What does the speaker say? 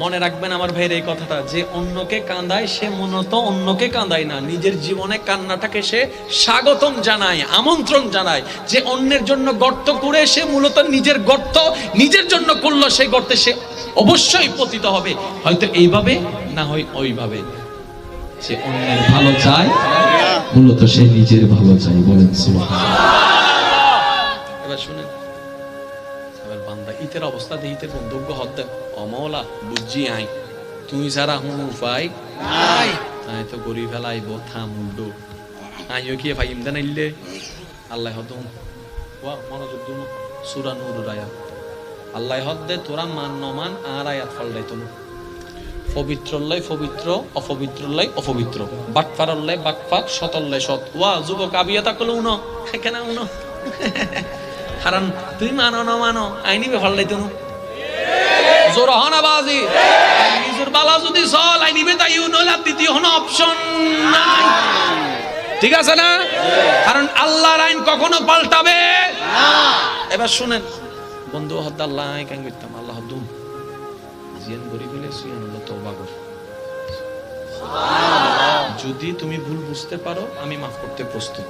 মনে রাখবেন আমার ভাইয়ের এই কথাটা, যে অন্যকে কাঁদায় সে মূলত অন্যকে কাঁদায় না, নিজের জীবনে কান্নাটাকে সে স্বাগতম জানায়, আমন্ত্রণ জানায়। যে অন্যের জন্য গর্ত করে সে মূলত নিজের গর্ত নিজের জন্য করলো, সেই গর্তে সে অবশ্যই পতিত হবে, হয়তো এইভাবে না হয় ওইভাবে। যে অন্যের ভালো চায় মূলত সে নিজের ভালো চায়। বলেন সুবহানাল্লাহ। এবার শুনেন, এবার বান্দা ইতের অবস্থা দিয়ে ইতের বন্ধুজ্ঞ হদ দেয়, অমলা বুঝছি আই তুই যারা হুন উপায় নাই, তাই তো গরি ফেলাইব থামুন্ডু আইও কি ভাই ইমদান আইলে আল্লাহ হদম ওয়া মনোযোগ দুন সূরা নূর আয়াত আল্লাহ হদ দে তোরা মান নমান আর আয়াত ফলদাই তুমি পবিত্রল্লাই পবিত্র, অপবিত্রল্লাই অপবিত্র, বাটফারল্লাই বাটফার, সতল্লাই সৎ। ওয়া যুবক আবিয়াতা কল উনো কেন উনো কারণ তুই মানো না মানো আইনিবে ফলদাই তুমি জোর হনা বাজি নিজের বালা যদি চল আইনিবে তাই উনলা দ্বিতীয় হন অপশন নাই। ঠিক আছে না? কারণ আল্লাহর আইন কখনো পাল্টাবে না। এবার শুনেন বন্ধু হদ্দ আল্লাহ কেন করতাম আল্লাহ হদ্দুম জিয়ান গরি বলে সুয়ান আল্লাহ তওবা কর। যদি তুমি ভুল বুঝতে পারো আমি মাফ করতে প্রস্তুত।